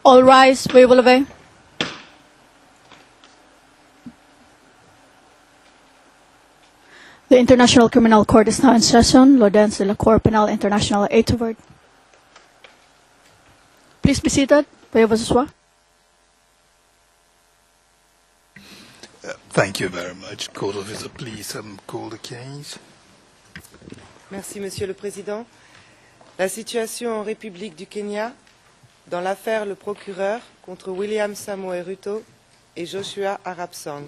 All rise. We will obey. The International Criminal Court is now in session. L'audience de la Cour pénale internationale est ouverte. Please be seated. Veuillez vous asseoir. Thank you very much. Court officer, please call the case. Merci, Monsieur le Président. La situation en République du Kenya, dans l'affaire Le Procureur contre William Samoei Ruto et Joshua Arap-Sang,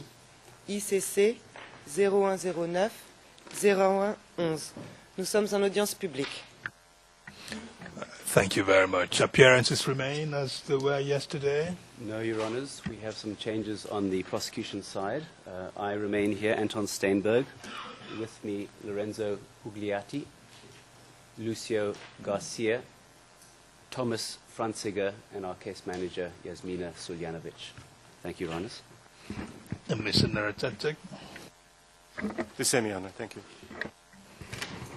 ICC 0109 0111. Nous sommes en audience publique. Thank you very much. Appearances remain as they were yesterday? No, Your Honours. We have some changes on the prosecution side. I remain here, Anton Steinberg. With me, Lorenzo Hugliati, Lucio Garcia, Thomas Franziger, and our case manager, Yasmina Suljanovic. Thank you, Your Honours. And Mr. Naratetic? The same, Your Honour. Thank you.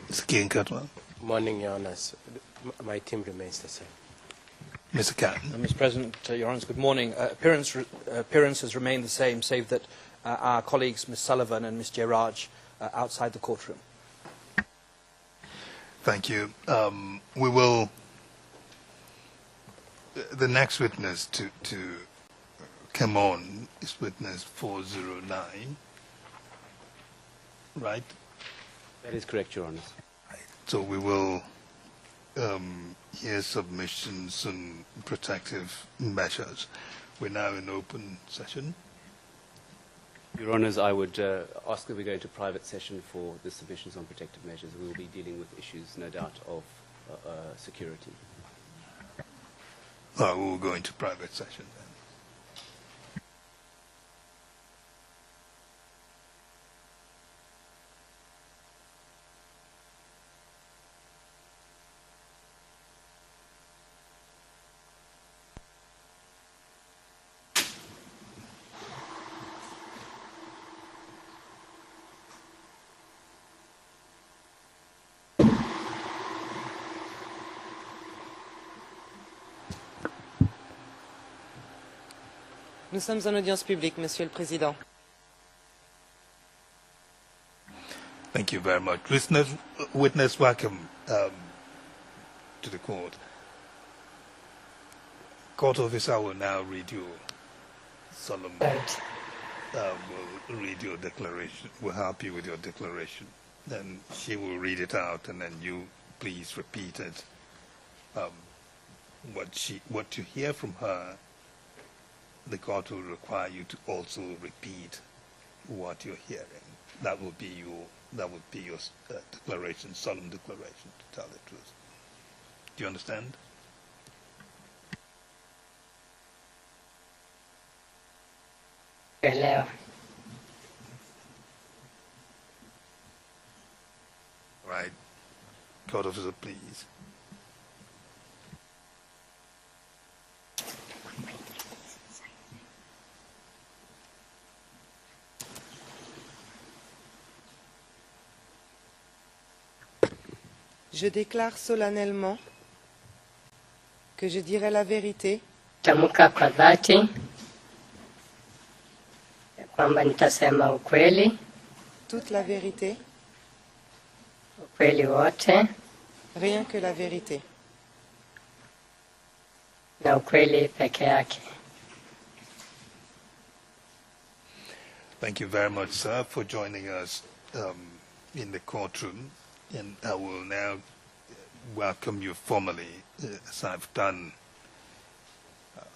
Mr. Kinkatwa? Morning, Your Honours. My team remains the same. Mr. Catton? Mr. President, Your Honours, good morning. Appearances remain the same, save that our colleagues, Ms. Sullivan and Ms. Jairaj, are outside the courtroom. Thank you. We will... The next witness to come on is witness 409, right? That is correct, Your Honours. Right. So we will hear submissions on protective measures. We're now in open session. Your Honours, I would ask that we go into private session for the submissions on protective measures. We will be dealing with issues, no doubt, of security. We will go into private session then. Nous sommes en audience publique, Monsieur le Président. Thank you very much. Witness, welcome to the court. Court officer will now read your solemn, will read your declaration, will help you with your declaration. Then she will read it out, and then you please repeat it. What you hear from her, the court will require you to also repeat what you're hearing. That will be your declaration, solemn declaration, to tell the truth. Do you understand? Elewa. Right. Court officer, please. Je déclare solennellement que je dirai la vérité Tamka kwa dhati ya kwamba nitasema ukweli, toute la vérité, ukweli wote rien que la vérité. na ukweli peke yake. Thank you very much, sir, for joining us in the courtroom. And I will now welcome you formally, as I've done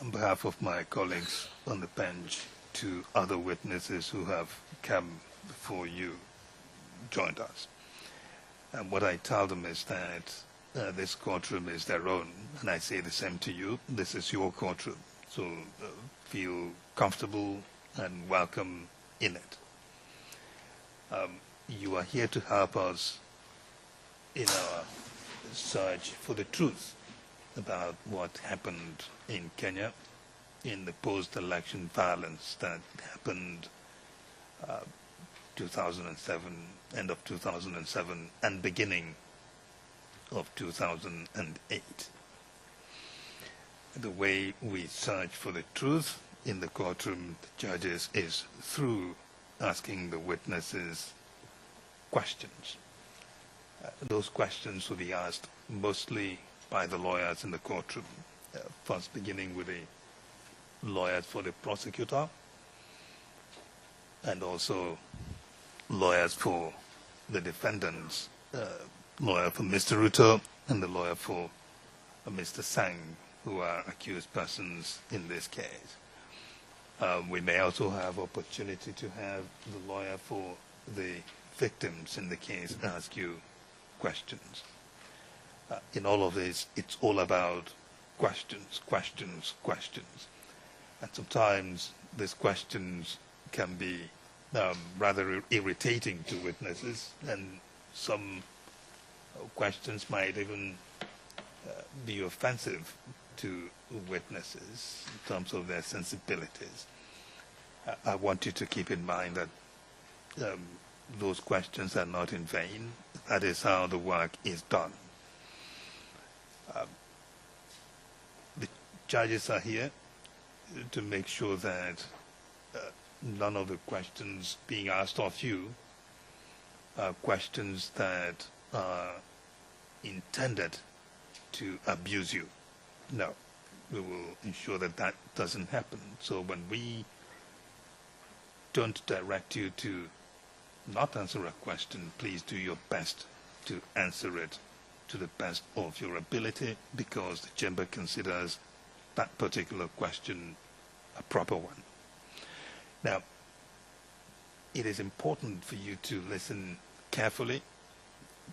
on behalf of my colleagues on the bench, to other witnesses who have come before you, joined us. And what I tell them is that this courtroom is their own, and I say the same to you. This is your courtroom, so feel comfortable and welcome in it. You are here to help us in our search for the truth about what happened in Kenya in the post-election violence that happened 2007, end of 2007 and beginning of 2008. the way we search for the truth in the courtroom, the judges, is through asking the witnesses questions. Those questions will be asked mostly by the lawyers in the courtroom, first beginning with the lawyers for the prosecutor and also lawyers for the defendants, lawyer for Mr. Ruto and the lawyer for Mr. Sang, who are accused persons in this case. We may also have opportunity to have the lawyer for the victims in the case ask you questions. In all of this, it's all about questions, questions, questions. And sometimes these questions can be rather irritating to witnesses, and some questions might even be offensive to witnesses in terms of their sensibilities. I want you to keep in mind that those questions are not in vain. That is how the work is done. The judges are here to make sure that none of the questions being asked of you are questions that are intended to abuse you. No, we will ensure that that doesn't happen. So when we don't direct you to not answer a question, please do your best to answer it to the best of your ability, because the chamber considers that particular question a proper one. Now, it is important for you to listen carefully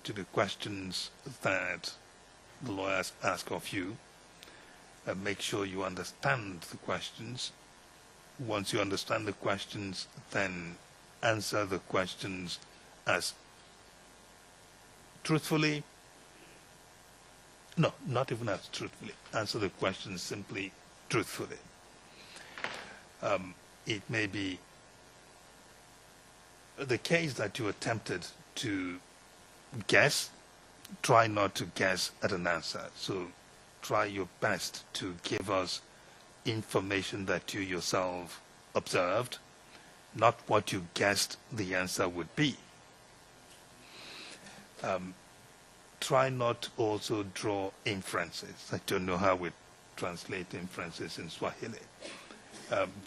to the questions that the lawyers ask of you. Make sure you understand the questions. Once you understand the questions, then answer the questions as truthfully. No, not even as truthfully. Answer the questions simply truthfully. It may be the case that you attempted to guess. Try not to guess at an answer. So try your best to give us information that you yourself observed, not what you guessed the answer would be. Try not to also draw inferences. I don't know how we translate inferences in Swahili.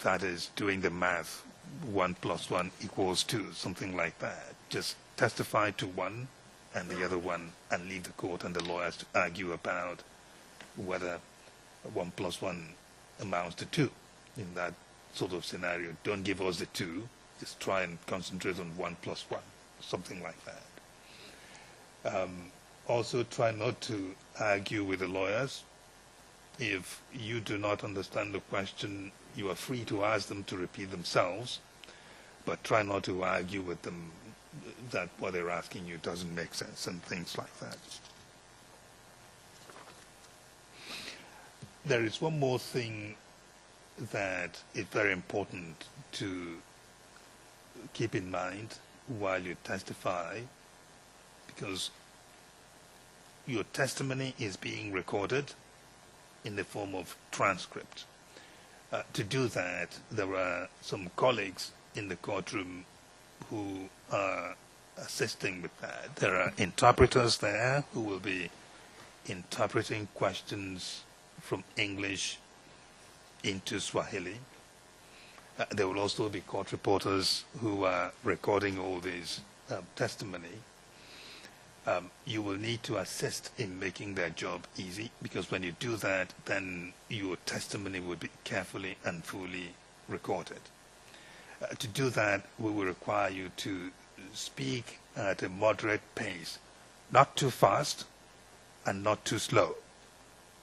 That is doing the math, 1 + 1 = 2, something like that. Just testify to one and the other one and leave the court and the lawyers to argue about whether 1 + 1 amounts to 2. In that sort of scenario, don't give us the 2, just try and concentrate on 1 + 1, something like that. Also, try not to argue with the lawyers. If you do not understand the question, you are free to ask them to repeat themselves, but try not to argue with them that what they're asking you doesn't make sense and things like that. There is one more thing that is very important to keep in mind while you testify, because your testimony is being recorded in the form of transcript. To do that, there are some colleagues in the courtroom who are assisting with that. There are interpreters there who will be interpreting questions from English into Swahili. There will also be court reporters who are recording all this testimony. You will need to assist in making their job easy, because when you do that, then your testimony will be carefully and fully recorded. To do that, we will require you to speak at a moderate pace, not too fast and not too slow.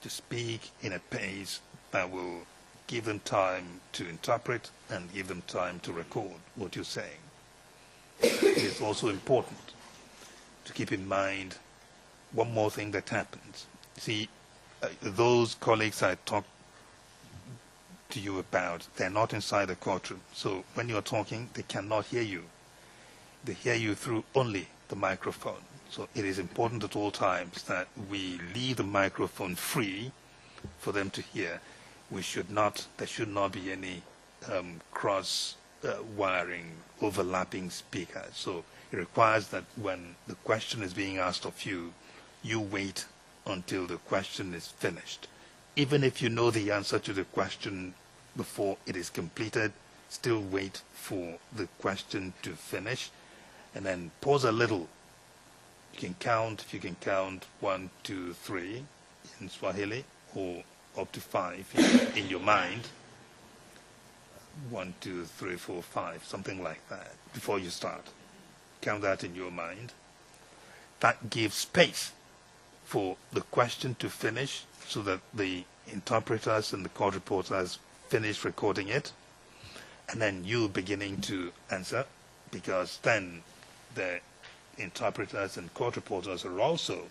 To speak in a pace that will give them time to interpret and give them time to record what you're saying. It is also important to keep in mind one more thing that happens. See, those colleagues I talked to you about, they're not inside the courtroom. So when you're talking, they cannot hear you. They hear you through only the microphone. So it is important at all times that we leave the microphone free for them to hear. There should not be any cross-wiring, overlapping speakers. So it requires that when the question is being asked of you, you wait until the question is finished. Even if you know the answer to the question before it is completed, still wait for the question to finish, and then pause a little. You can count, if you can count 1, 2, 3 in Swahili, or up to 5 in your mind. 1, 2, 3, 4, 5, something like that, before you start. Count that in your mind. That gives space for the question to finish so that the interpreters and the court reporters finish recording it, and then you beginning to answer, because then the interpreters and court reporters are also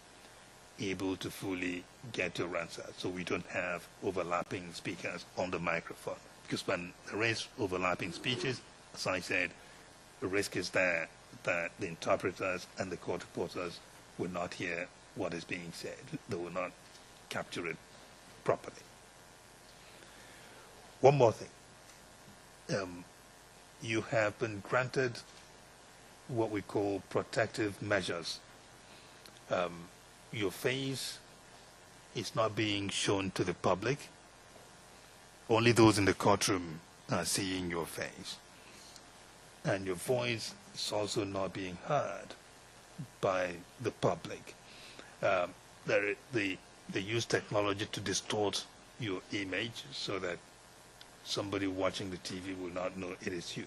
able to fully get your answer, so we don't have overlapping speakers on the microphone. Because when there is overlapping speeches, as I said, the risk is there that the interpreters and the court reporters will not hear what is being said. They will not capture it properly. One more thing. You have been granted what we call protective measures. Your face is not being shown to the public. Only those in the courtroom are seeing your face. And your voice is also not being heard by the public. They use technology to distort your image so that somebody watching the TV will not know it is you.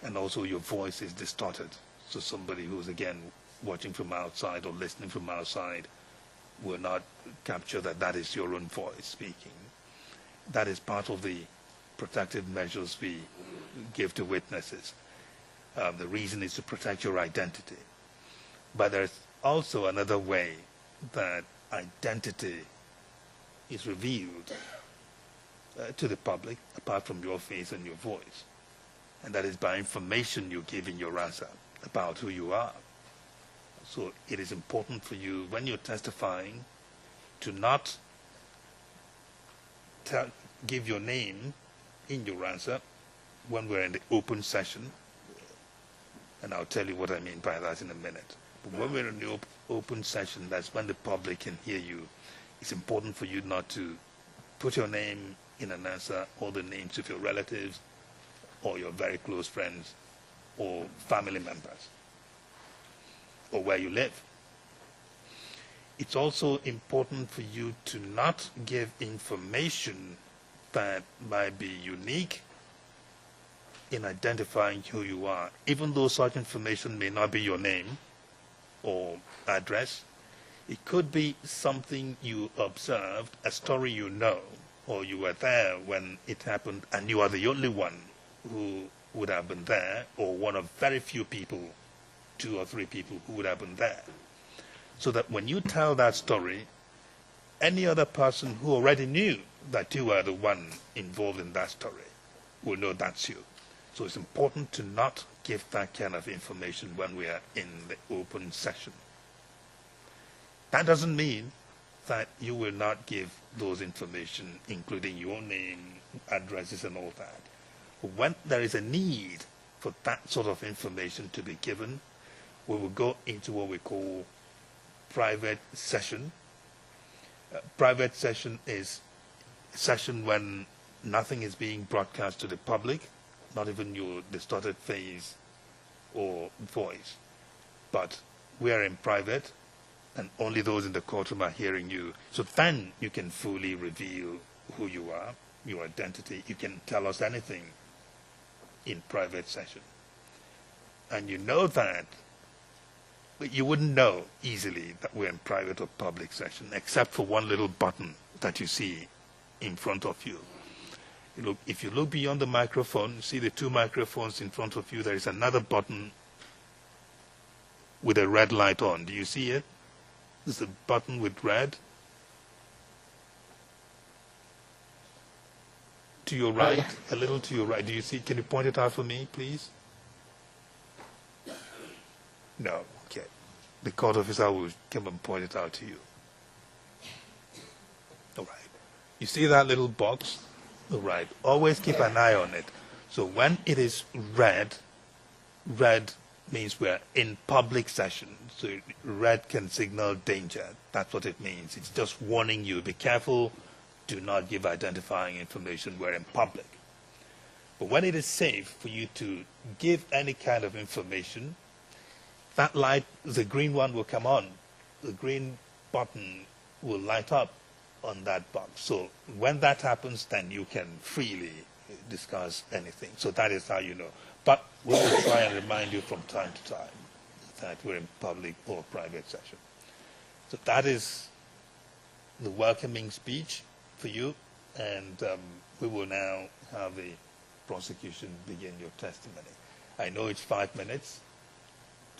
And also your voice is distorted. So somebody who's, again, watching from outside or listening from outside will not capture that that is your own voice speaking. That is part of the protective measures we give to witnesses. The reason is to protect your identity. But there's also another way that identity is revealed to the public, apart from your face and your voice. And that is by information you give in your answer about who you are. So it is important for you, when you're testifying, to not give your name in your answer when we're in the open session. And I'll tell you what I mean by that in a minute. But when we're in the open session, that's when the public can hear you. It's important for you not to put your name in an answer, or the names of your relatives, or your very close friends, or family members, or where you live. It's also important for you to not give information that might be unique in identifying who you are, even though such information may not be your name or address. It could be something you observed, a story you know, or you were there when it happened and you are the only one who would have been there, or one of very few people, 2 or 3 people who would have been there. So that when you tell that story, any other person who already knew that you were the one involved in that story will know that's you. So it's important to not give that kind of information when we are in the open session. That doesn't mean that you will not give those information, including your name, addresses, and all that. But when there is a need for that sort of information to be given, we will go into what we call private session. Private session is a session when nothing is being broadcast to the public, not even your distorted face or voice. But we are in private, and only those in the courtroom are hearing you. So then you can fully reveal who you are, your identity. You can tell us anything in private session. And you know that, but you wouldn't know easily that we're in private or public session, except for one little button that you see in front of you. If you look beyond the microphone, see the 2 microphones in front of you, there is another button with a red light on. Do you see it? There's a button with red. To your right, a little to your right. Do you see? Can you point it out for me, please? No. Okay. The court officer will come and point it out to you. All right. You see that little box? Right. Always keep an eye on it. So when it is red, red means we're in public session. So red can signal danger. That's what it means. It's just warning you, be careful, do not give identifying information, we're in public. But when it is safe for you to give any kind of information, that light, the green one will come on. The green button will light up on that box. So when that happens, then you can freely discuss anything. So that is how you know. But we will try and remind you from time to time that we're in public or private session. So that is the welcoming speech for you, and we will now have the prosecution begin your testimony. I know it's 5 minutes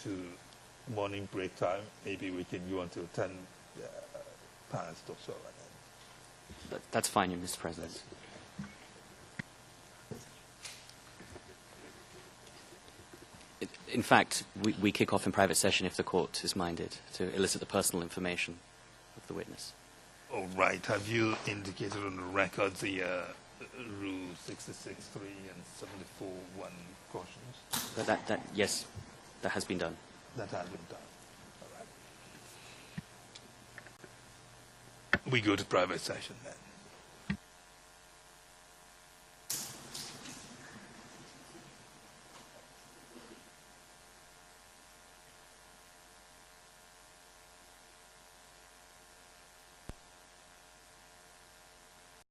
to morning break time. Maybe we can go until 10 past or so. That's fine, Mr. President. In fact, we kick off in private session if the court is minded to elicit the personal information of the witness. All right. Have you indicated on the record the Rule 66.3 and 74.1 cautions? Yes, that has been done. That has been done. All right. We go to private session then.